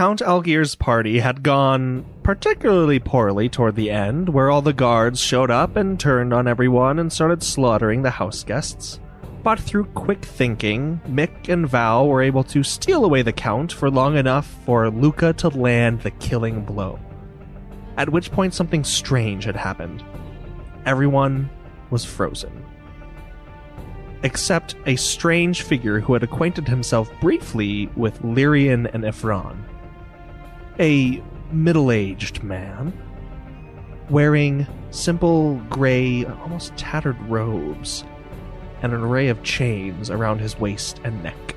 Count Algir's party had gone particularly poorly toward the end, where all the guards showed up and turned on everyone and started slaughtering the house guests. But through quick thinking, Mick and Val were able to steal away the Count for long enough for Luca to land the killing blow. At which point something strange had happened. Everyone was frozen. Except a strange figure who had acquainted himself briefly with Lyrian and Ephron. A middle-aged man, wearing simple gray, almost tattered robes, and an array of chains around his waist and neck.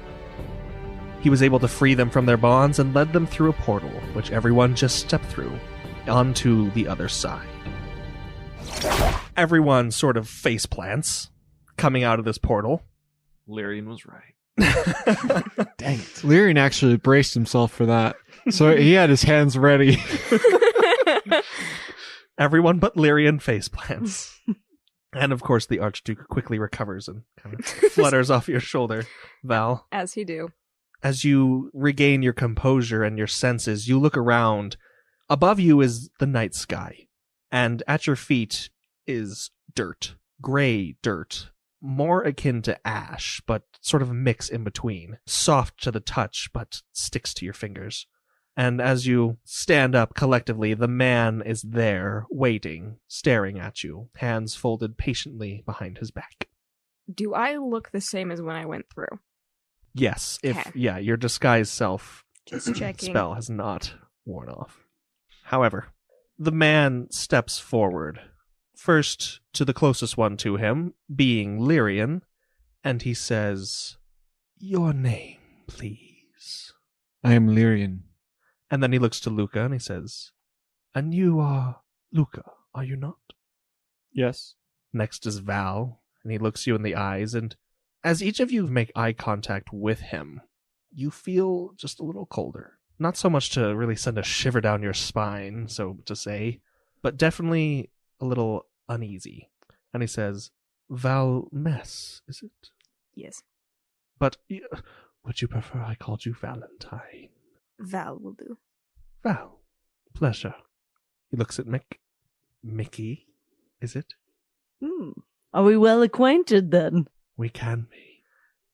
He was able to free them from their bonds and led them through a portal, which everyone just stepped through, onto the other side. Everyone sort of face plants coming out of this portal. Lyrian was right. Dang it. Lyrian actually braced himself for that. So he had his hands ready. Everyone but Lyrian face plants. And of course the Archduke quickly recovers and kind of flutters off your shoulder, Val. As he do. As you regain your composure and your senses, you look around. Above you is the night sky, and at your feet is dirt, gray dirt, more akin to ash, but sort of a mix in between. Soft to the touch, but sticks to your fingers. And as you stand up collectively, the man is there, waiting, staring at you, hands folded patiently behind his back. Do I look the same as when I went through? Yes, Okay. Your disguise self Just checking. spell has not worn off. However, the man steps forward, first to the closest one to him, being Lyrian, and he says, "Your name, please." I am Lyrian. And then he looks to Luca and he says, "And you are Luca, are you not?" Yes. Next is Val, and he looks you in the eyes, and as each of you make eye contact with him, you feel just a little colder. Not so much to really send a shiver down your spine, so to say, but definitely a little uneasy. And he says, "Val Mess, is it? Yes. But would you prefer I called you Valentine?" Val will do. "Val, pleasure." He looks at Mick. "Mickey, is it?" Are we well acquainted then? "We can be."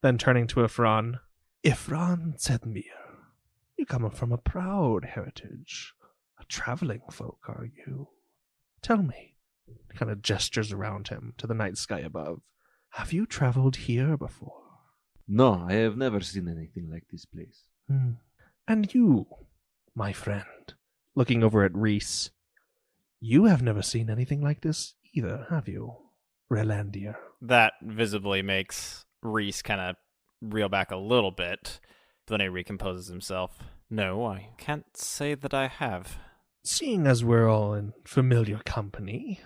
Then turning to Ephron, "Ephron Zedmir, you come from a proud heritage. A traveling folk, are you? Tell me," he kind of gestures around him to the night sky above, "have you traveled here before?" No, I have never seen anything like this place. "And you, my friend," looking over at Reese, "you have never seen anything like this either, have you, Relandia?" That visibly makes Reese kind of reel back a little bit, but then he recomposes himself. "No, I can't say that I have." "Seeing as we're all in familiar company,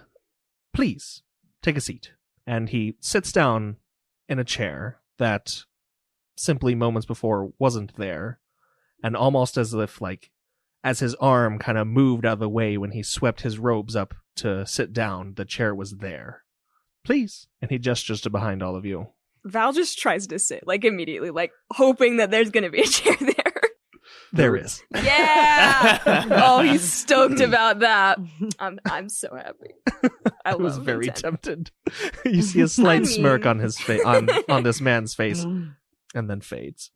please take a seat." And he sits down in a chair that simply moments before wasn't there, and almost as if, as his arm kind of moved out of the way when he swept his robes up to sit down, the chair was there. "Please." And he gestures to behind all of you. Val just tries to sit, immediately, hoping that there's going to be a chair there. There is. Yeah! Oh, he's stoked about that. I'm so happy. I was love very Vincent. tempted. You see a slight I smirk mean- on his face, on this man's face, and then fades.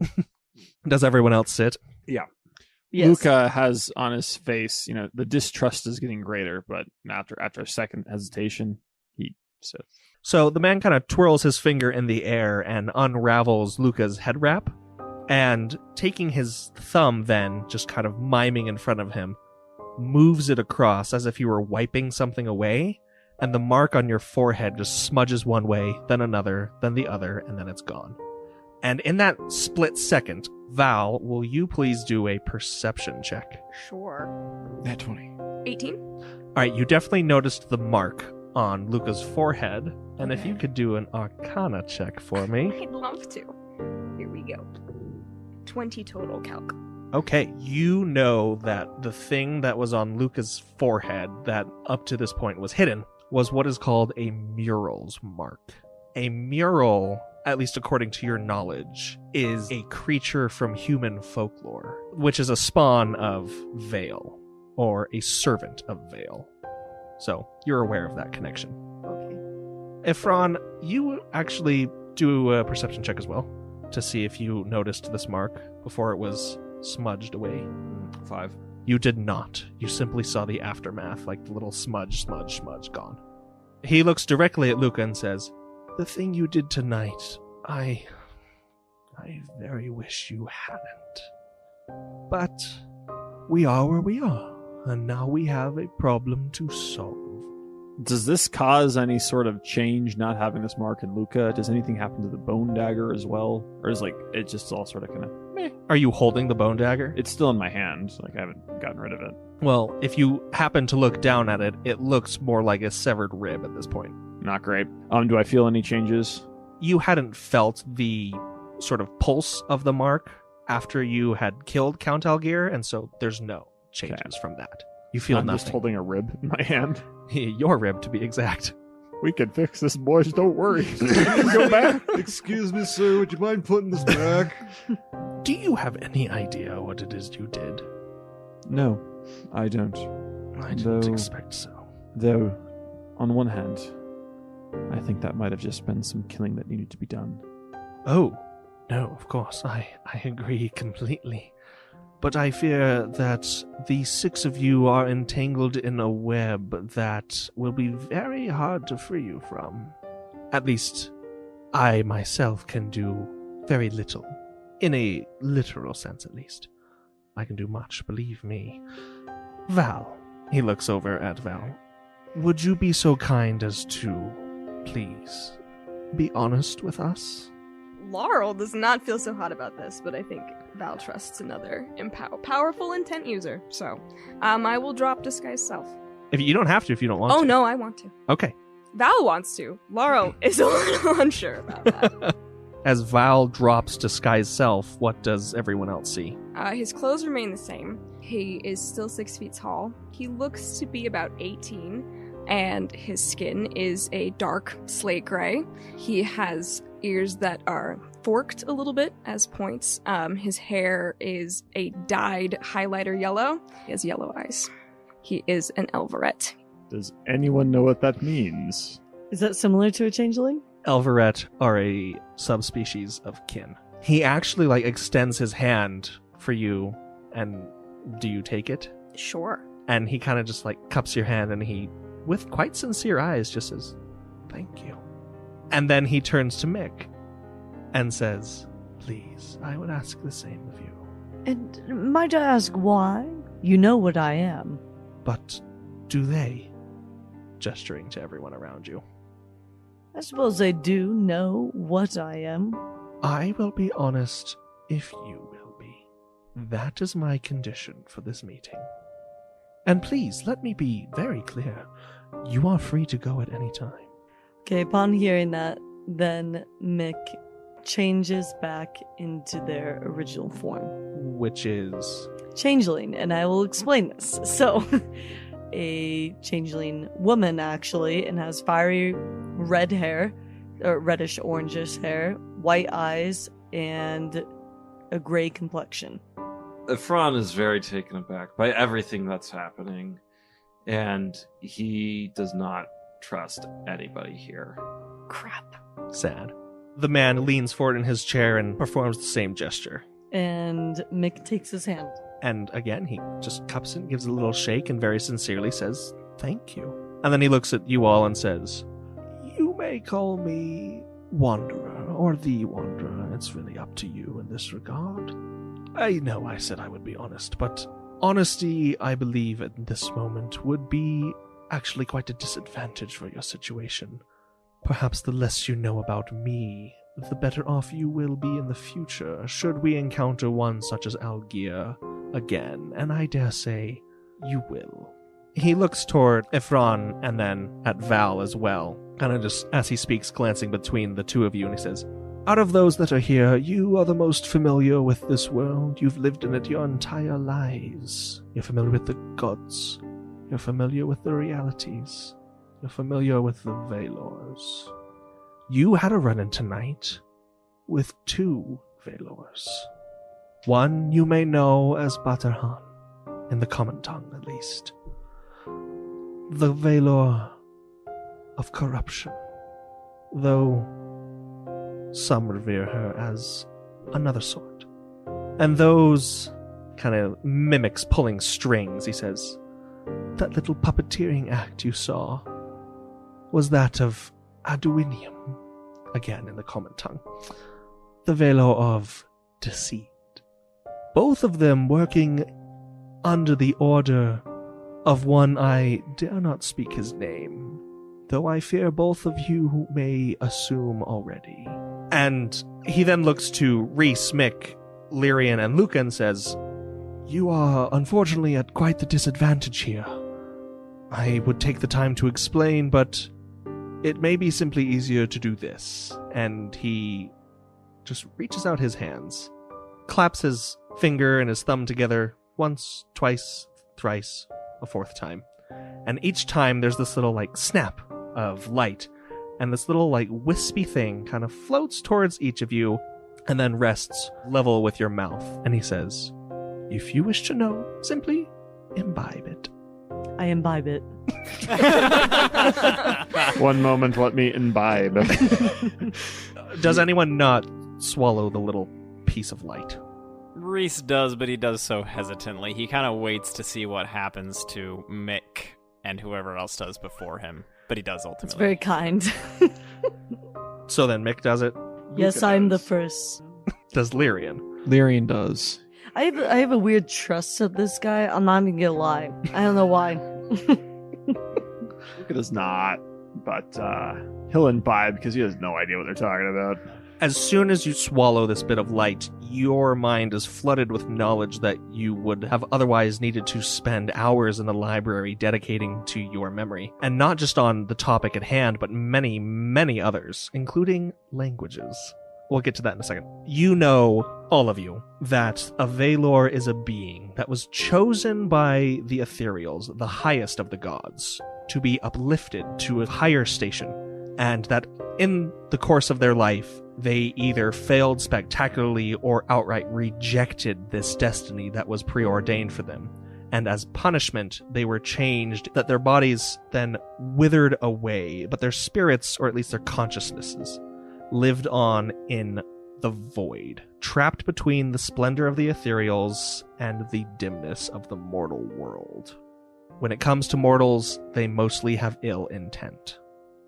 Does everyone else sit? Yeah. Yes. Luca has on his face, the distrust is getting greater, but after a second hesitation, he sits. So the man kind of twirls his finger in the air and unravels Luca's head wrap, and taking his thumb then, just kind of miming in front of him, moves it across as if you were wiping something away, and the mark on your forehead just smudges one way, then another, then the other, and then it's gone. And in that split second, Val, will you please do a perception check? Sure. Nat 20. 18? All right, you definitely noticed the mark on Luca's forehead, and if you could do an Arcana check for me. I'd love to. Here we go. 20 total calc. Okay, you know that the thing that was on Luca's forehead that up to this point was hidden was what is called a mural's mark. A mural at least according to your knowledge, is a creature from human folklore, which is a spawn of Vale, or a servant of Vale. So you're aware of that connection. Okay. Ephron, you actually do a perception check as well to see if you noticed this mark before it was smudged away. 5. You did not. You simply saw the aftermath, like the little smudge, gone. He looks directly at Luca and says, "The thing you did tonight, I very wish you hadn't. But we are where we are, and now we have a problem to solve." Does this cause any sort of change not having this mark in Luca? Does anything happen to the bone dagger as well? Or is like it just all sort of kind of Are you holding the bone dagger? it's still in my hand, like I haven't gotten rid of it. Well, if you happen to look down at it, it looks more like a severed rib at this point. Not great. Do I feel any changes? You hadn't felt the sort of pulse of the mark after you had killed Count Algir, and so there's no changes from that. You feel I'm nothing. just holding a rib in my hand. Your rib, to be exact. We can fix this, boys. Don't worry. Go back. Excuse me, sir. Would you mind putting this back? Do you have any idea what it is you did? No, I don't. I didn't Though- expect so. Though, on one hand, I think that might have just been some killing that needed to be done. Oh, no, of course, I agree completely. But I fear that the 6 of you are entangled in a web that will be very hard to free you from. At least, I myself can do very little. In a literal sense, at least. I can do much, believe me. Val, he looks over at Val. Would you be so kind as to, please, be honest with us? Laurel does not feel so hot about this, but I think Val trusts another powerful intent user. So, I will drop disguise self. If you don't have to, if you don't want to. Oh no, I want to. Okay. Val wants to. Laurel is a little unsure about that. As Val drops disguise self, what does everyone else see? His clothes remain the same. He is still 6 feet tall. He looks to be about 18, and his skin is a dark slate gray. He has ears that are forked a little bit as points. His hair is a dyed highlighter yellow. He has yellow eyes. He is an Elverette. Does anyone know what that means? Is that similar to a changeling? Elverette are a subspecies of kin. He actually extends his hand for you, and do you take it? Sure. And he kind of just cups your hand, and he, with quite sincere eyes, just says, "Thank you." And then he turns to Mick and says, "Please, I would ask the same of you." And might I ask why? You know what I am. But do they? Gesturing to everyone around you. I suppose they do know what I am. I will be honest if you will be. That is my condition for this meeting. And please, let me be very clear. You are free to go at any time. Okay, upon hearing that, then Mick changes back into their original form. Which is... Changeling, and I will explain this. So, a changeling woman, actually, and has fiery red hair, or reddish orangish hair, white eyes, and a gray complexion. Ephron is very taken aback by everything that's happening, and he does not trust anybody here. Crap. sad. The man leans forward in his chair and performs the same gesture. And Mick takes his hand. And again, he just cups it, gives a little shake, and very sincerely says, "Thank you." And then he looks at you all and says, "You may call me Wanderer, or the Wanderer. It's really up to you in this regard. I know I said I would be honest, but honesty, I believe, at this moment would be actually quite a disadvantage for your situation. Perhaps the less you know about me, the better off you will be in the future, should we encounter one such as Algier again, and I dare say you will." He looks toward Ephron and then at Val as well, kind of just as he speaks, glancing between the two of you, and he says, "Out of those that are here, you are the most familiar with this world. You've lived in it your entire lives. You're familiar with the gods. You're familiar with the realities. You're familiar with the Valors. You had a run-in tonight with two Valors. One you may know as Batarhan, in the common tongue at least. The Valor of corruption, though some revere her as another sort. And those kind of mimics pulling strings, he says. That little puppeteering act you saw was that of Aduinium, again in the common tongue. The Valor of deceit. Both of them working under the order of one I dare not speak his name, though I fear both of you may assume already. And he then looks to Reese, Mick, Lyrian, and Luca and says, You are unfortunately at quite the disadvantage here. I would take the time to explain, but it may be simply easier to do this. And he just reaches out his hands, claps his finger and his thumb together once, twice, thrice, a fourth time. And each time there's this little, snap of light, and this little, wispy thing kind of floats towards each of you and then rests level with your mouth. And he says, If you wish to know, simply imbibe it. I imbibe it. One moment, let me imbibe. Does anyone not swallow the little piece of light? Reese does, but he does so hesitantly. He kind of waits to see what happens to Mick and whoever else does before him. But he does ultimately. It's very kind. So then Mick does it. Yes, Luca I'm the does. first. Does Lyrian? Lyrian does. I have a weird trust of this guy. I'm not even gonna lie. I don't know why. Luca does not, but he'll imbibe because he has no idea what they're talking about. As soon as you swallow this bit of light, your mind is flooded with knowledge that you would have otherwise needed to spend hours in the library dedicating to your memory. And not just on the topic at hand, but many, many others, including languages. We'll get to that in a second. You know, all of you, that a Valor is a being that was chosen by the ethereals, the highest of the gods, to be uplifted to a higher station, and that in the course of their life, they either failed spectacularly or outright rejected this destiny that was preordained for them. And as punishment, they were changed, that their bodies then withered away, but their spirits, or at least their consciousnesses, lived on in the void, trapped between the splendor of the ethereals and the dimness of the mortal world. When it comes to mortals, they mostly have ill intent.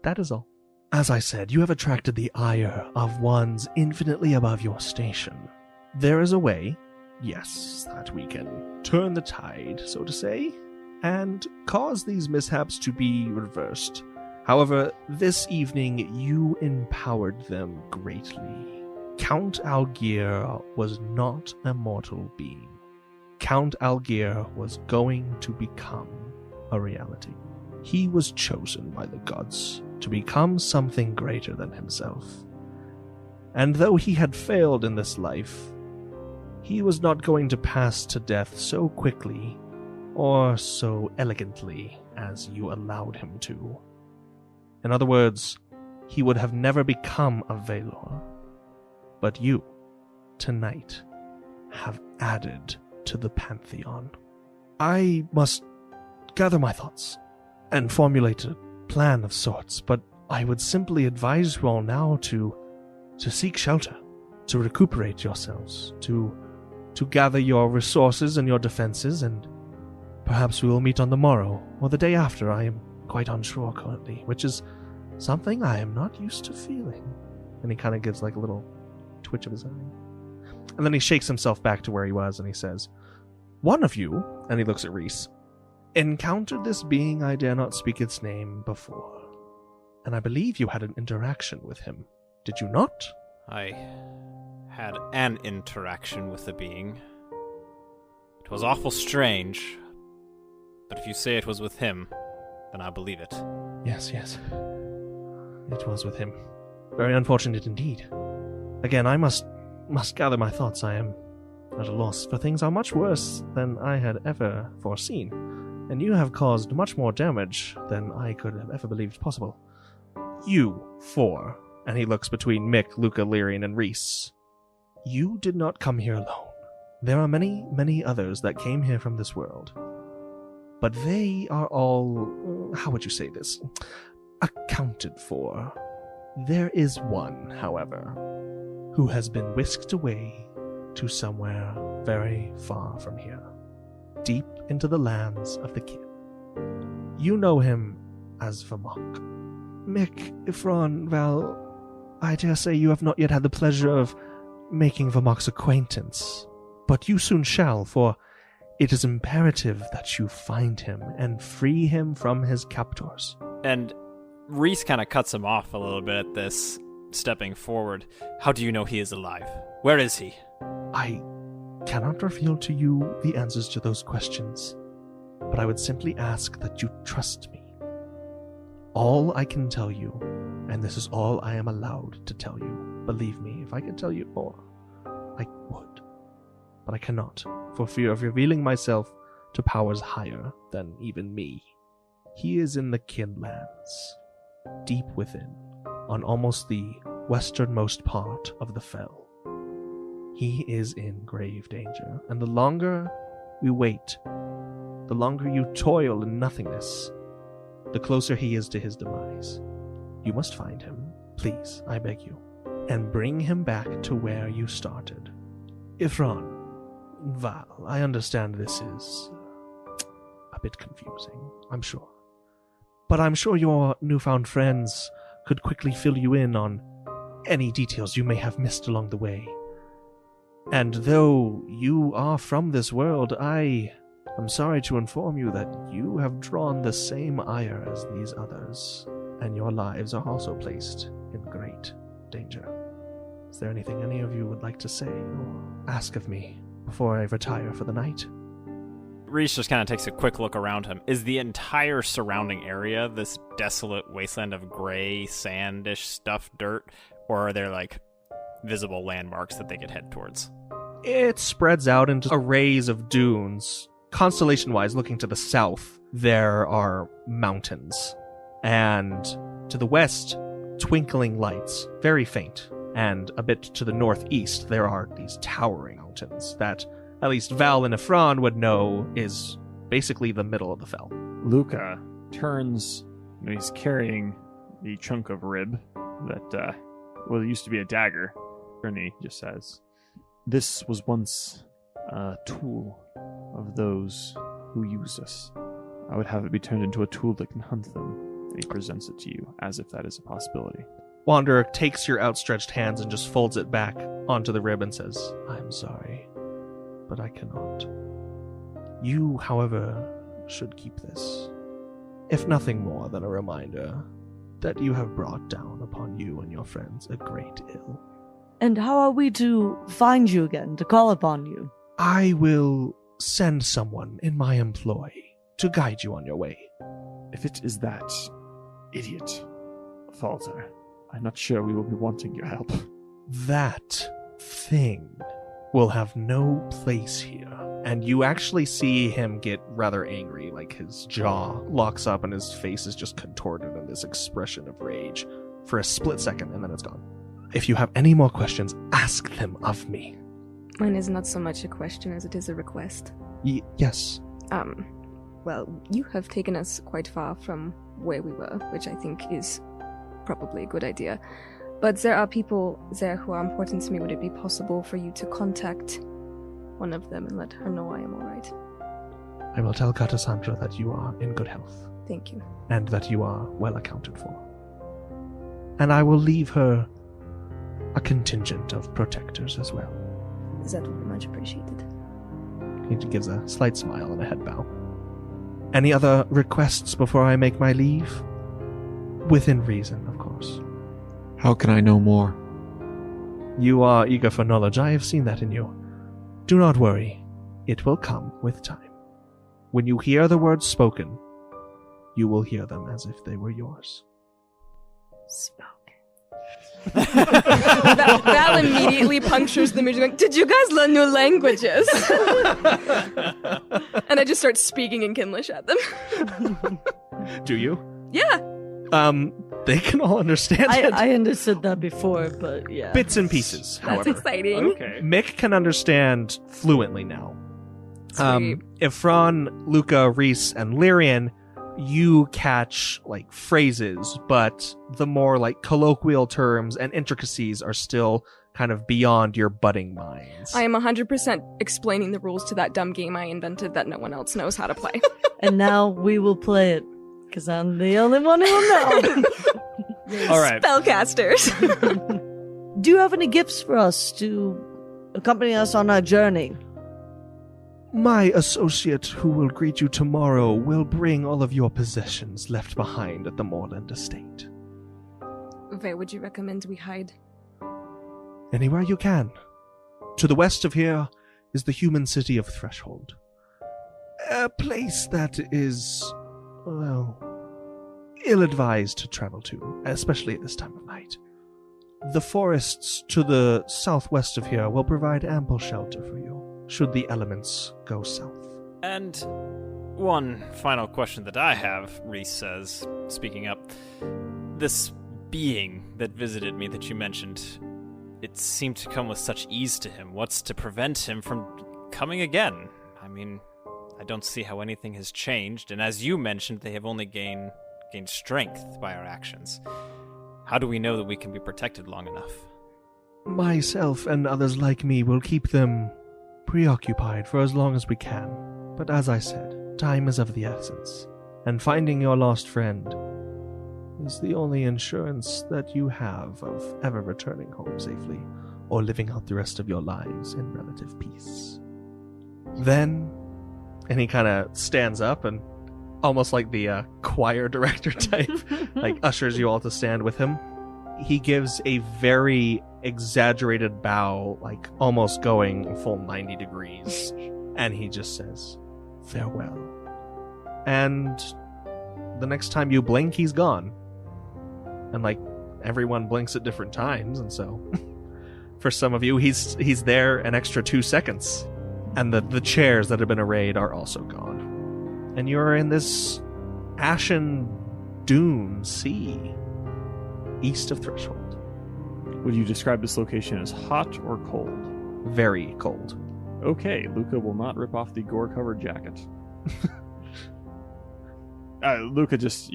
That is all. As I said, you have attracted the ire of ones infinitely above your station. There is a way, yes, that we can turn the tide, so to say, and cause these mishaps to be reversed. However, this evening you empowered them greatly. Count Algier was not a mortal being. Count Algier was going to become a reality. He was chosen by the gods to become something greater than himself. And though he had failed in this life, he was not going to pass to death so quickly or so elegantly as you allowed him to. In other words, he would have never become a Valor. But you, tonight, have added to the Pantheon. I must gather my thoughts and formulate a plan of sorts, but I would simply advise you all now to seek shelter, to recuperate yourselves, to gather your resources and your defenses, and perhaps we will meet on the morrow or the day after. I am quite unsure currently, which is something I am not used to feeling. And he kind of gives a little twitch of his eye. And then he shakes himself back to where he was and he says, One of you, and he looks at Reese, encountered this being I dare not speak its name before. And I believe you had an interaction with him. Did you not? I had an interaction with the being. It was awful strange, but if you say it was with him, then I believe it. Yes. It was with him. Very unfortunate indeed. Again, I must gather my thoughts. I am at a loss, for things are much worse than I had ever foreseen, and you have caused much more damage than I could have ever believed possible. You four And he looks between Mick, Luca, Lyrian, and Reese. You did not come here alone. There are many, many others that came here from this world. But they are all, how would you say this, accounted for. There is one, however, who has been whisked away to somewhere very far from here, deep into the lands of the kin. You know him as Vamok. Mick, Ifron, Val, I dare say you have not yet had the pleasure of making Vamok's acquaintance, but you soon shall, for it is imperative that you find him and free him from his captors. And Reese kind of cuts him off a little bit at this, stepping forward. How do you know he is alive? Where is he? I cannot reveal to you the answers to those questions, but I would simply ask that you trust me. All I can tell you, and this is all I am allowed to tell you. Believe me, if I could tell you more, I would. But I cannot, for fear of revealing myself to powers higher than even me. He is in the kin lands, deep within, on almost the westernmost part of the fell. He is in grave danger, and the longer we wait, the longer you toil in nothingness, the closer he is to his demise. You must find him, please, I beg you, and bring him back to where you started. Ifron, Val, I understand this is a bit confusing, I'm sure. But I'm sure your newfound friends could quickly fill you in on any details you may have missed along the way. And though you are from this world, I am sorry to inform you that you have drawn the same ire as these others, and your lives are also placed in great danger. Is there anything any of you would like to say or ask of me before I retire for the night? Reese just kind of takes a quick look around him. Is the entire surrounding area this desolate wasteland of gray, sandish stuff, dirt, or are there, like, visible landmarks that they could head towards? It spreads out into arrays of dunes. Constellation-wise, looking to the south, there are mountains. And to the west, twinkling lights, very faint. And a bit to the northeast, there are these towering mountains that at least Val and Ifron would know is basically the middle of the fell. Luca turns, he's carrying the chunk of rib that, it used to be a dagger. And he just says, "This was once a tool of those who use us. I would have it be turned into a tool that can hunt them." And he presents it to you as if that is a possibility. Wanderer takes your outstretched hands and just folds it back onto the rib and says, "I'm sorry, but I cannot. You, however, should keep this, if nothing more than a reminder that you have brought down upon you and your friends a great ill." And how are we to find you again, to call upon you? I will send someone in my employ to guide you on your way. If it is that idiot, Falter, I'm not sure we will be wanting your help. That thing will have no place here. And you actually see him get rather angry, like his jaw locks up and his face is just contorted in this expression of rage for a split second, and then it's gone. If you have any more questions, ask them of me. Mine is not so much a question as it is a request. Yes. Well, you have taken us quite far from where we were, which I think is probably a good idea. But there are people there who are important to me. Would it be possible for you to contact one of them and let her know I am alright? I will tell Cassandra that you are in good health. Thank you. And that you are well accounted for. And I will leave her a contingent of protectors as well. That would be much appreciated. He gives a slight smile and a head bow. Any other requests before I make my leave? Within reason, of course. How can I know more? You are eager for knowledge. I have seen that in you. Do not worry. It will come with time. When you hear the words spoken, you will hear them as if they were yours. Spoken. Val immediately punctures the music, going, "Did you guys learn new languages?" And I just start speaking in Kinlish at them. Do you? Yeah. They can all understand it. I understood that before, but yeah. Bits and pieces, That's however. exciting. Okay. Mick can understand fluently now. Sweet. Ifran, Luca, Reese, and Lyrian, you catch like phrases, but the more like colloquial terms and intricacies are still kind of beyond your budding minds. I am 100% explaining the rules to that dumb game I invented that no one else knows how to play. And now we will play it, because I'm the only one who will know. All right. Spellcasters. Do you have any gifts for us to accompany us on our journey? My associate who will greet you tomorrow will bring all of your possessions left behind at the Moorland estate. Where would you recommend we hide? Anywhere you can. To the west of here is the human city of Threshold. A place that is, well, ill-advised to travel to, especially at this time of night. The forests to the southwest of here will provide ample shelter for you, should the elements go south. And one final question that I have, Reese says, speaking up. This being that visited me that you mentioned, it seemed to come with such ease to him. What's to prevent him from coming again? I mean, I don't see how anything has changed, and as you mentioned, they have only gained strength by our actions. How do we know that we can be protected long enough? Myself and others like me will keep them preoccupied for as long as we can. But as I said, time is of the essence, and finding your lost friend is the only insurance that you have of ever returning home safely or living out the rest of your lives in relative peace. Then, and he kind of stands up and almost like the choir director type, like ushers you all to stand with him. He gives a very exaggerated bow, like almost going full 90 degrees, and he just says, farewell. And the next time you blink, he's gone. And like everyone blinks at different times, and so for some of you, he's there an extra 2 seconds. And the chairs that have been arrayed are also gone. And you're in this ashen dune sea east of Threshold. Would you describe this location as hot or cold? Very cold. Okay, Luca will not rip off the gore-covered jacket. Luca just,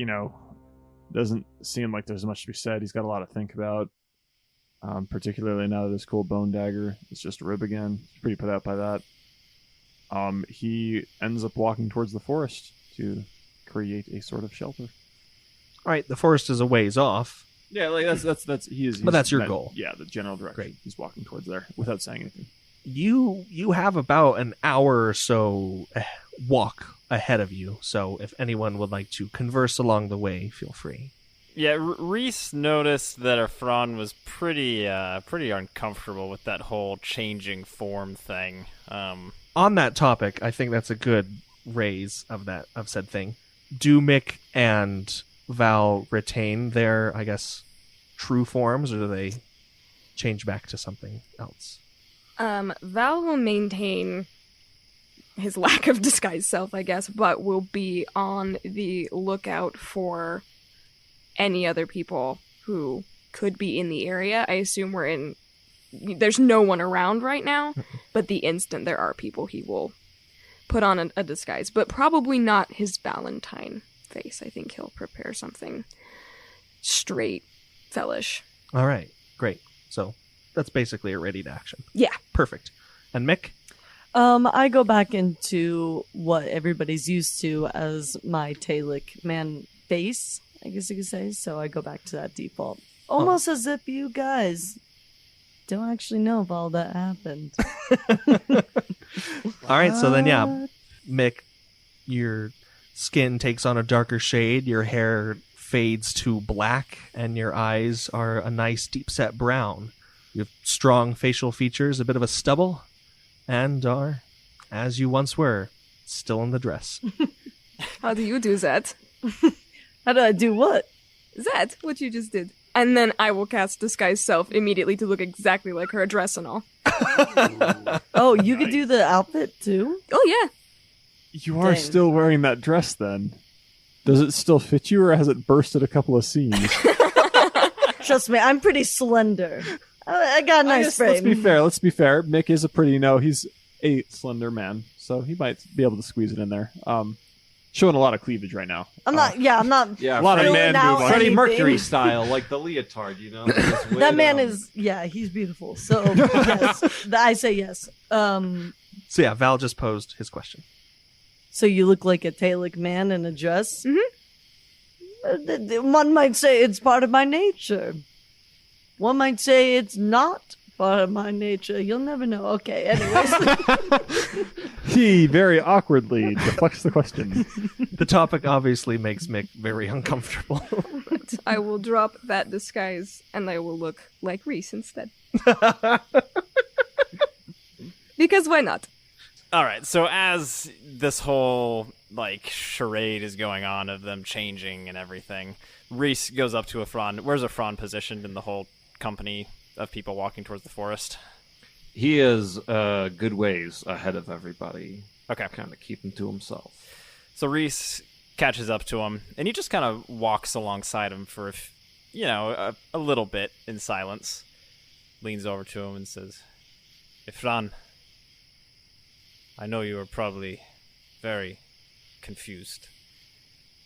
doesn't seem like there's much to be said. He's got a lot to think about, particularly now that his cool bone dagger is just a rib again. He's pretty put out by that. He ends up walking towards the forest to create a sort of shelter. All right, the forest is a ways off. Yeah, like that's he's But that's your goal. Yeah, the general direction. Great. He's walking towards there without saying anything. You have about an hour or so walk ahead of you, so if anyone would like to converse along the way, feel free. Yeah, Reese noticed that Ifran was pretty uncomfortable with that whole changing form thing. On that topic, I think that's a good raise of said thing. Do Mick and Val retain their, I guess, true forms, or do they change back to something else? Val will maintain his lack of disguised self, I guess, but will be on the lookout for any other people who could be in the area. I assume there's no one around right now, but the instant there are people, he will put on a disguise, but probably not his Valentine face. I think he'll prepare something straight fellish. All right, great. So that's basically a ready to action. Yeah. Perfect. And Mick? I go back into what everybody's used to as my Talic man face, I guess you could say. So I go back to that default. Almost as if you guys don't actually know if all that happened. All right, so then, yeah, Mick, your skin takes on a darker shade, your hair fades to black, and your eyes are a nice deep-set brown. You have strong facial features, a bit of a stubble, and are, as you once were, still in the dress. How do you do that? How do I do what? That, what you just did. And then I will cast Disguise Self immediately to look exactly like her, dress and all. Oh, you could do the outfit too? Oh, yeah. You are Dang. still wearing that dress then. Does it still fit you, or has it bursted a couple of seams? Trust me, I'm pretty slender. I got a nice frame. Let's be fair. Mick is he's a slender man, so he might be able to squeeze it in there. Showing a lot of cleavage right now. I'm not. Yeah, Yeah, a lot of filling man out boob. Freddie anything. Mercury style, like the leotard, you know? Just way That man down. is. Yeah, he's beautiful. So yes, I say yes. So yeah, Val just posed his question. So you look like a Tailic man in a dress. Mm-hmm. One might say it's part of my nature. One might say it's not part of my nature. You'll never know. Okay, anyways. He very awkwardly deflects the question. The topic obviously makes Mick very uncomfortable. But I will drop that disguise and I will look like Reese instead. Because why not? All right, so as this whole charade is going on of them changing and everything, Reese goes up to Afron. Where's Afron positioned in the whole company of people walking towards the forest? He is good ways ahead of everybody. Okay. Kind of keeping to himself. So Reese catches up to him, and he just kind of walks alongside him for, a little bit in silence. Leans over to him and says, Ifran, I know you are probably very confused,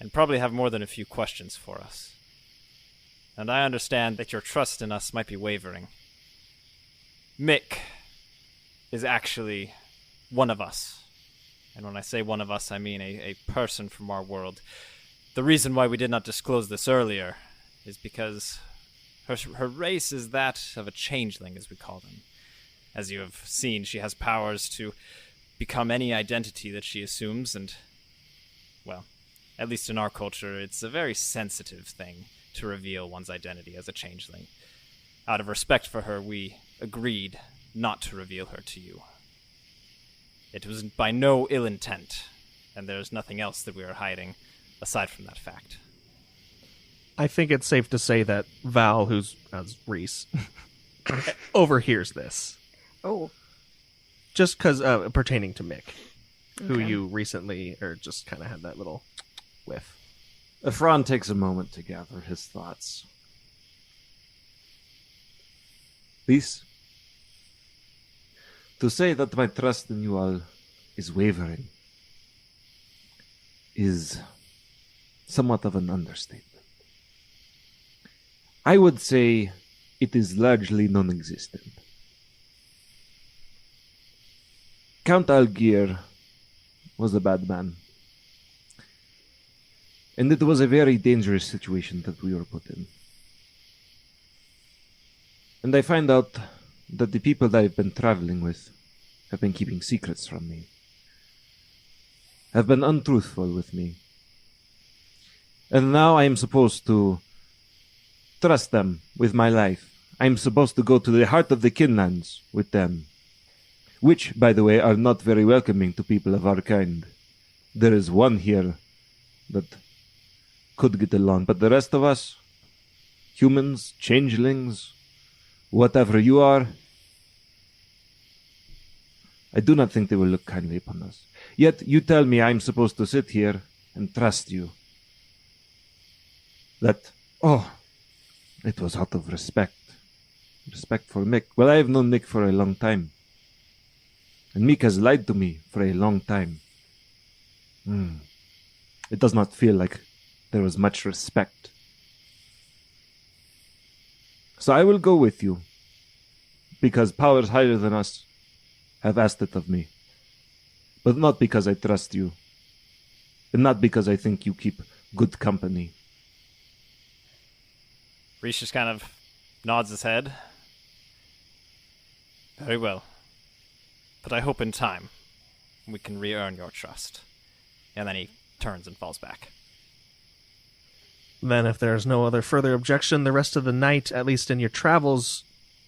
and probably have more than a few questions for us. And I understand that your trust in us might be wavering. Mick is actually one of us. And when I say one of us, I mean a person from our world. The reason why we did not disclose this earlier is because her race is that of a changeling, as we call them. As you have seen, she has powers to become any identity that she assumes, and, well, at least in our culture, it's a very sensitive thing to reveal one's identity as a changeling. Out of respect for her, we agreed not to reveal her to you. It was by no ill intent, and there's nothing else that we are hiding aside from that fact. I think it's safe to say that Val, who's as Reese, overhears this. Oh. Just because pertaining to Mick, who Okay. you recently or just kind of had that little whiff. Efron takes a moment to gather his thoughts. Please, to say that my trust in you all is wavering is somewhat of an understatement. I would say it is largely non-existent. Count Algier was a bad man. And it was a very dangerous situation that we were put in. And I find out that the people that I've been traveling with have been keeping secrets from me. Have been untruthful with me. And now I am supposed to trust them with my life. I am supposed to go to the heart of the Kinlands with them. Which, by the way, are not very welcoming to people of our kind. There is one here that could get along, but the rest of us, humans, changelings, whatever you are, I do not think they will look kindly upon us. Yet you tell me I'm supposed to sit here and trust you. It was out of respect. Respect for Mick. Well, I have known Mick for a long time. And Mick has lied to me for a long time. It does not feel like there was much respect. So I will go with you, because powers higher than us have asked it of me. But not because I trust you, and not because I think you keep good company. Reese just kind of nods his head. Very well. But I hope in time we can re-earn your trust. And then he turns and falls back. Then, if there's no other further objection, the rest of the night, at least in your travels,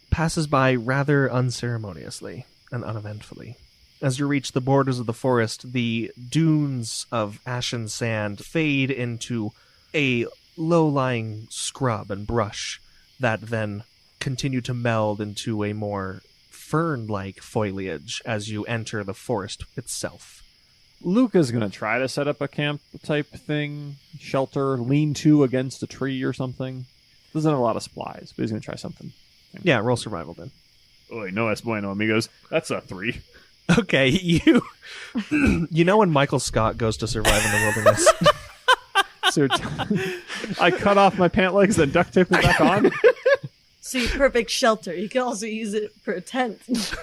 passes by rather unceremoniously and uneventfully. As you reach the borders of the forest, the dunes of ashen sand fade into a low-lying scrub and brush that then continue to meld into a more fern-like foliage as you enter the forest itself. Luca's going to try to set up a camp type thing, shelter, lean-to against a tree or something. Doesn't have a lot of supplies, but he's going to try something. Yeah, roll survival then. Oy, no es bueno, amigos. That's a 3. Okay, you know when Michael Scott goes to survive in the wilderness. So I cut off my pant legs, then duct tape them back on. See, perfect shelter. You can also use it for a tent. This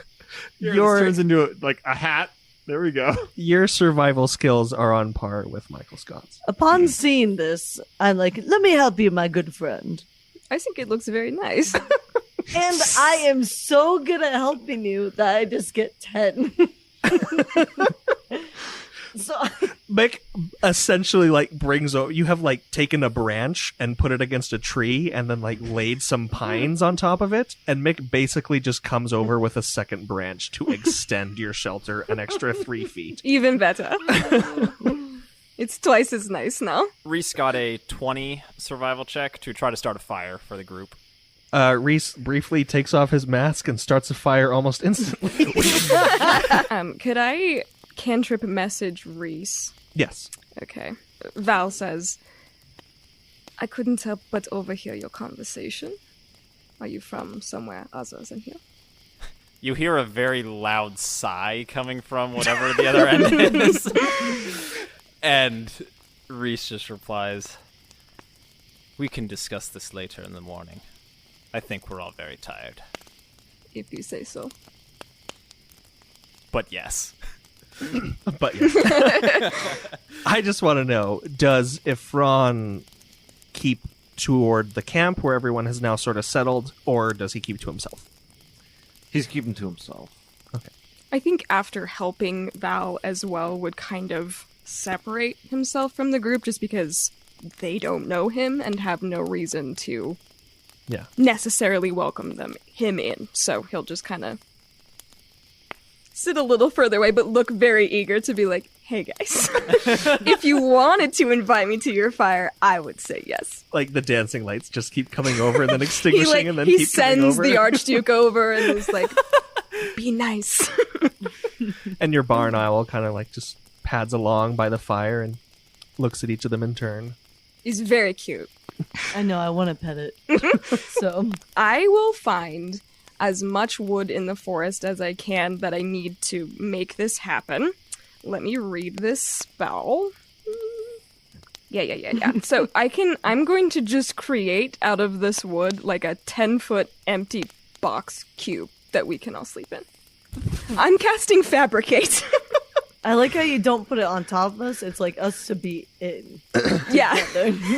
turns into a hat. There we go. Your survival skills are on par with Michael Scott's. Upon seeing this, I'm like, let me help you, my good friend. I think it looks very nice. And I am so good at helping you that I just get 10. So Mick essentially brings over. You have taken a branch and put it against a tree, and then laid some pines on top of it. And Mick basically just comes over with a second branch to extend your shelter an extra 3 feet. Even better. It's twice as nice now. Reese got a 20 survival check to try to start a fire for the group. Reese briefly takes off his mask and starts a fire almost instantly. Could I cantrip message Reese? Yes. Okay. Val says, I couldn't help but overhear your conversation. Are you from somewhere other than here? You hear a very loud sigh coming from whatever the other end is. And Reese just replies, we can discuss this later in the morning. I think we're all very tired. If you say so. But yes. But yes. I just want to know, does Ifron keep toward the camp where everyone has now sort of settled, or does he keep to himself? He's keeping to himself. Okay. I think after helping Val as well would kind of separate himself from the group just because they don't know him and have no reason to necessarily welcome him in. So he'll just kind of sit a little further away, but look very eager to be like, hey guys, if you wanted to invite me to your fire, I would say yes. The dancing lights just keep coming over and then extinguishing and then he keep coming over. sends the Archduke over and is like, be nice. And your barn owl kind of just pads along by the fire and looks at each of them in turn. He's very cute. I know, I want to pet it. So I will find as much wood in the forest as I can that I need to make this happen. Let me read this spell. Yeah. So I'm going to just create out of this wood a 10-foot empty box cube that we can all sleep in. I'm casting Fabricate. I like how you don't put it on top of us. It's us to be in. Yeah.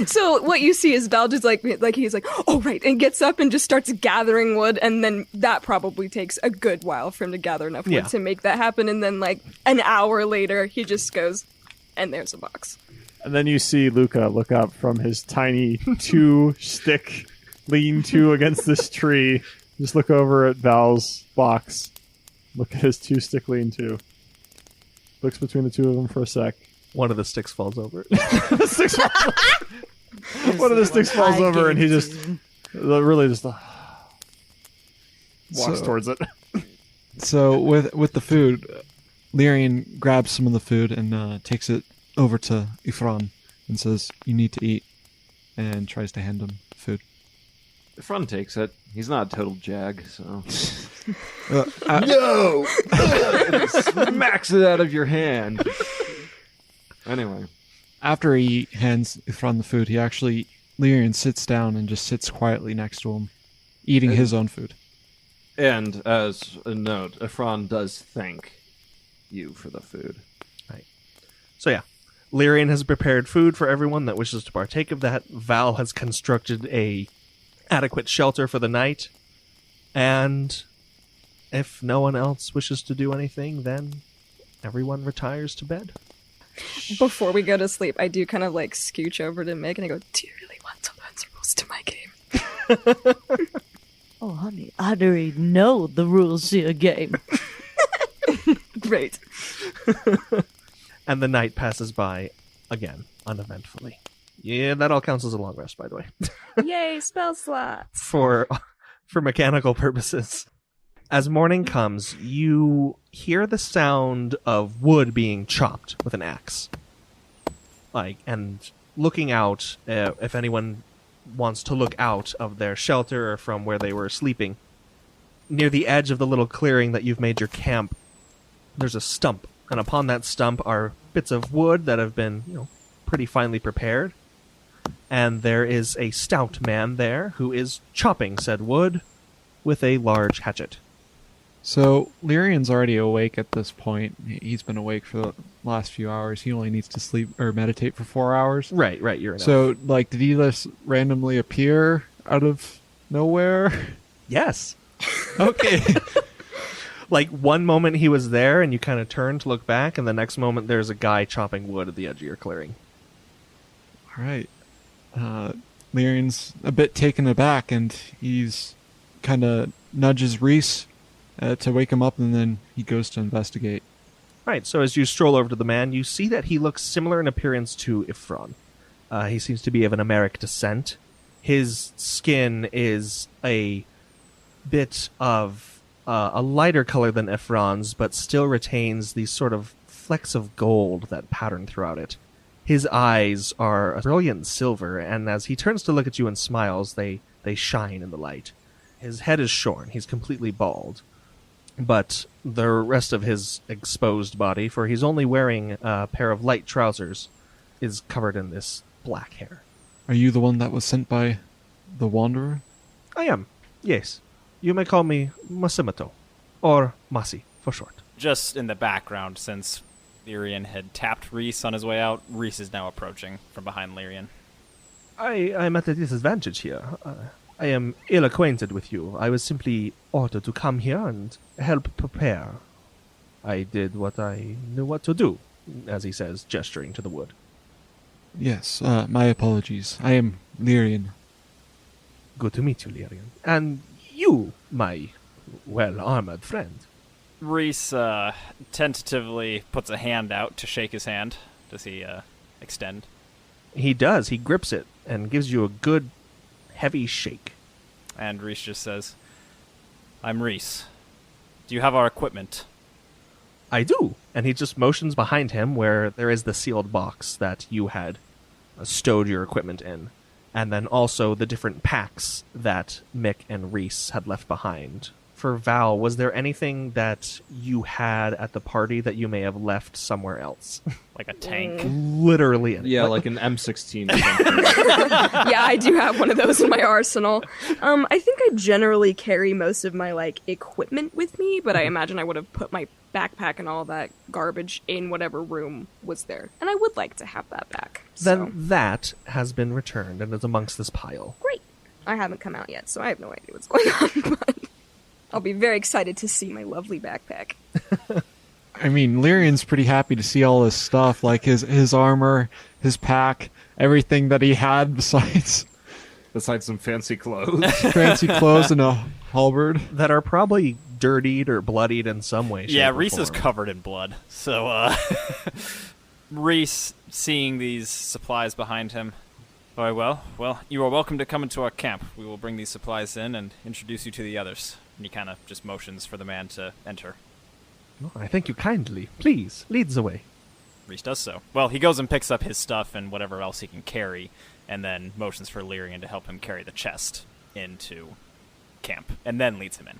So what you see is Val just he's like, oh right, and gets up and just starts gathering wood, and then that probably takes a good while for him to gather enough wood to make that happen, and then an hour later he just goes, and there's a box. And then you see Luca look up from his tiny 2-stick lean-to against this tree. Just look over at Val's box. Look at his 2-stick lean-to. Looks between the two of them for a sec. One of the sticks falls over. One of the sticks falls over, and he just really just walks towards it. So with the food, Lyrian grabs some of the food and takes it over to Ifran and says, "You need to eat," and tries to hand him food. The front takes it. He's not a total jag, so... No! Smacks it out of your hand. Anyway. After he hands Ifran the food, Lyrian sits down and just sits quietly next to him, eating his own food. And as a note, Ifran does thank you for the food. Right. So yeah, Lyrian has prepared food for everyone that wishes to partake of that. Val has constructed a adequate shelter for the night, and if no one else wishes to do anything, then everyone retires to bed. Before we go to sleep, I do kind of scooch over to Mick and I go, do you really want to learn the rules to my game? Oh, honey, I already know the rules to your game. Great. And the night passes by again, uneventfully. Yeah, that all counts as a long rest, by the way. Yay, spell slots. For mechanical purposes. As morning comes, you hear the sound of wood being chopped with an axe. And looking out, if anyone wants to look out of their shelter or from where they were sleeping, near the edge of the little clearing that you've made your camp, there's a stump, and upon that stump are bits of wood that have been, pretty finely prepared. And there is a stout man there who is chopping said wood with a large hatchet. So Lyrian's already awake at this point. He's been awake for the last few hours. He only needs to sleep or meditate for 4 hours. Right, you're enough. So, did he just randomly appear out of nowhere? Yes. Okay. One moment he was there and you kind of turn to look back, and the next moment there's a guy chopping wood at the edge of your clearing. All right. Lyrian's a bit taken aback, and he's kind of nudges Reese to wake him up, and then he goes to investigate. Right, so as you stroll over to the man, you see that he looks similar in appearance to Ifron. He seems to be of an Americ descent. His skin is a bit of a lighter color than Ifron's, but still retains these sort of flecks of gold that pattern throughout it. His eyes are a brilliant silver, and as he turns to look at you and smiles, they shine in the light. His head is shorn. He's completely bald. But the rest of his exposed body, for he's only wearing a pair of light trousers, is covered in this black hair. Are you the one that was sent by the Wanderer? I am, yes. You may call me Masimato, or Masi for short. Just in the background, since Lyrian had tapped Reese on his way out, Reese is now approaching from behind Lyrian. I'm at a disadvantage here. I am ill acquainted with you. I was simply ordered to come here and help prepare. I did what I knew what to do, as he says, gesturing to the wood. Yes, my apologies. I am Lyrian. Good to meet you, Lyrian. And you, my well-armored friend. Reese tentatively puts a hand out to shake his hand. Does he extend? He does. He grips it and gives you a good, heavy shake. And Reese just says, I'm Reese. Do you have our equipment? I do. And he just motions behind him where there is the sealed box that you had stowed your equipment in. And then also the different packs that Mick and Reese had left behind. For Val, was there anything that you had at the party that you may have left somewhere else? Like a tank? Literally. Yeah, like an M16 or something. Yeah, I do have one of those in my arsenal. I think I generally carry most of my, equipment with me, but I imagine I would have put my backpack and all that garbage in whatever room was there. And I would like to have that back. Then that has been returned and is amongst this pile. Great. I haven't come out yet, so I have no idea what's going on, but I'll be very excited to see my lovely backpack. I mean, Lyrian's pretty happy to see all this stuff, like his armor, his pack, everything that he had besides Some fancy clothes. fancy clothes and a halberd. That are probably dirtied or bloodied in some way. Yeah, shape, or Reese is form. covered in blood. So, Reese, seeing these supplies behind him, very well. Well, you are welcome to come into our camp. We will bring these supplies in and introduce you to the others. And he kind of just motions for the man to enter. Oh, I thank you kindly. Please, lead the way. Reese does so. Well, he goes and picks up his stuff and whatever else he can carry, and then motions for Lyrian to help him carry the chest into camp, and then leads him in.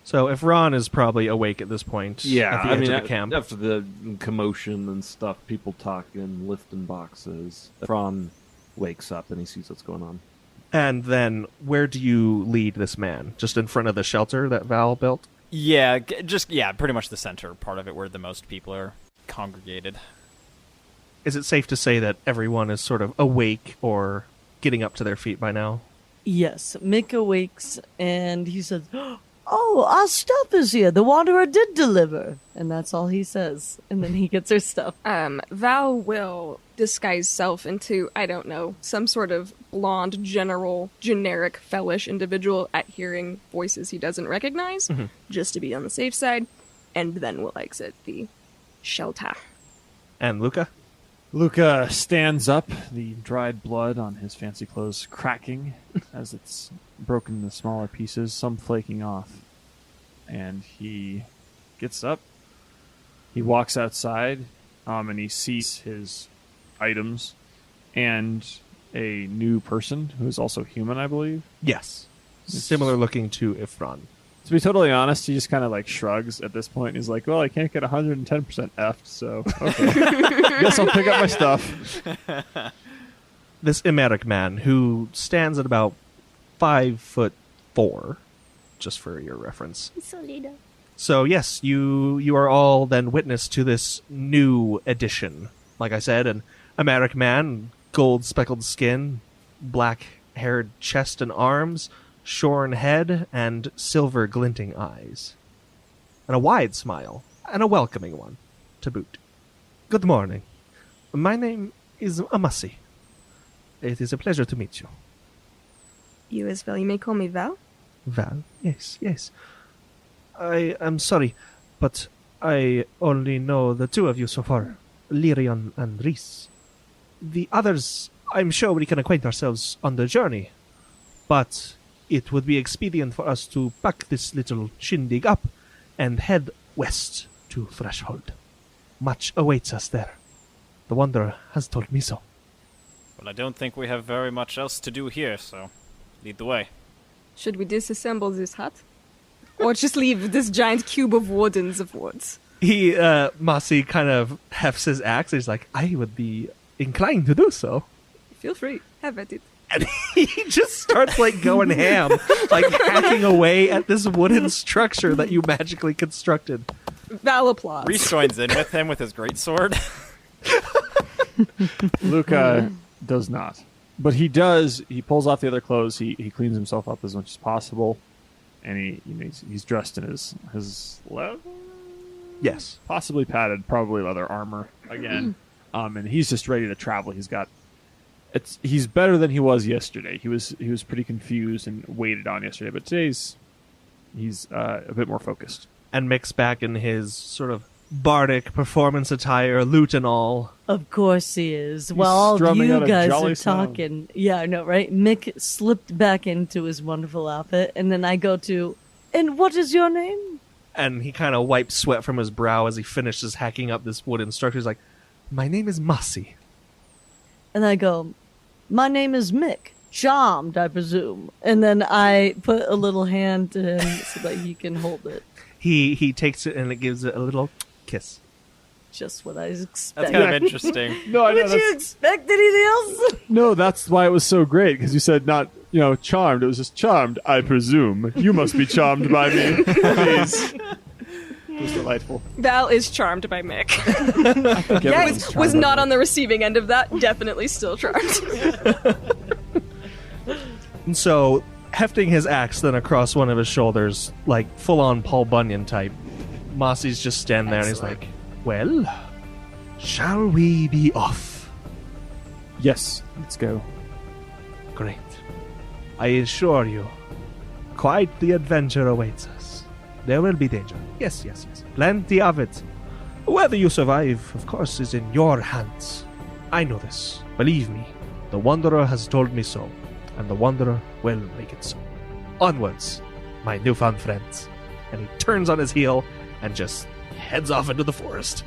So if Ron is probably awake at this point, Yeah, at the I edge mean, of the camp. after the commotion and stuff, people talking, lifting boxes, Fron wakes up and he sees what's going on. And then where do you lead this man? Just in front of the shelter that Val built? Yeah, pretty much the center part of it where the most people are congregated. Is it safe to say that everyone is sort of awake or getting up to their feet by now? Yes, Mick awakes and he says, "Oh, our stuff is here. The Wanderer did deliver." And that's all he says. And then he gets her stuff. Val will disguise self into, I don't know, some sort of blonde, generic, fellish individual at hearing voices he doesn't recognize, just to be on the safe side, and then will exit the shelter. And Luca? Luca stands up, the dried blood on his fancy clothes cracking as it's broken into smaller pieces, some flaking off. and he gets up. He walks outside, and he sees his items and a new person who is also human, I believe. Yes. Similar looking to Ifron. To be totally honest, he just kind of like shrugs at this point. He's like, well, I can't get 110% effed, so okay. Guess I'll pick up my stuff. This Emeric man who stands at about 5'4", just for your reference. So yes, you are all then witness to this new addition. Like I said, an Emeric man, gold speckled skin, black haired chest and arms, shorn head, and silver glinting eyes. And a wide smile, and a welcoming one, to boot. Good morning. My name is Amasi. It is a pleasure to meet you. You as well. You may call me Val. Val? Yes, yes. I am sorry, but I only know the two of you so far, Lyrion and Rhys. The others, I'm sure we can acquaint ourselves on the journey, but it would be expedient for us to pack this little shindig up and head west to Threshold. Much awaits us there. The Wanderer has told me so. Well, I don't think we have very much else to do here, so lead the way. Should we disassemble this hut? Or just leave this giant cube of wardens of woods? Masi kind of hefts his axe. He's like, I would be inclined to do so. Feel free. Have at it. And he just starts like going ham, like hacking away at this wooden structure that you magically constructed. Val applause. Reese joins in with him with his greatsword. Luca does not. But he does, he pulls off the other clothes, he cleans himself up as much as possible, and he's dressed in his leather? Yes. Possibly padded, probably leather armor again. And he's just ready to travel. He's better than he was yesterday. He was pretty confused and waited on yesterday, but today's he's a bit more focused. And Mick's back in his sort of bardic performance attire, lute and all. Of course he is. While all of strumming you out a guys jolly are sound. talking. Yeah, I know, right? Mick slipped back into his wonderful outfit, and then I go to, and what is your name? And he kind of wipes sweat from his brow as he finishes hacking up this wooden structure. He's like, my name is Masi. And I go, my name is Mick. Charmed, I presume. And then I put a little hand to him so that he can hold it. He takes it and it gives it a little kiss. Just what I That's expected. kind of interesting. No, I know. Would you expect anything else? No, that's why it was so great, because you said not, charmed. It was just charmed, I presume. You must be charmed by me. Please. It was delightful. Val is charmed by Mick. Yeah, was not on the receiving end of that. Definitely still charmed. And so, hefting his axe then across one of his shoulders, like full-on Paul Bunyan type, Masi's just standing there and he's like, well, shall we be off? Yes, let's go. Great. I assure you, quite the adventure awaits us. There will be danger. Yes. Plenty of it. Whether you survive, of course, is in your hands. I know this. Believe me, the Wanderer has told me so, and the Wanderer will make it so. Onwards, my newfound friends. And he turns on his heel and just heads off into the forest.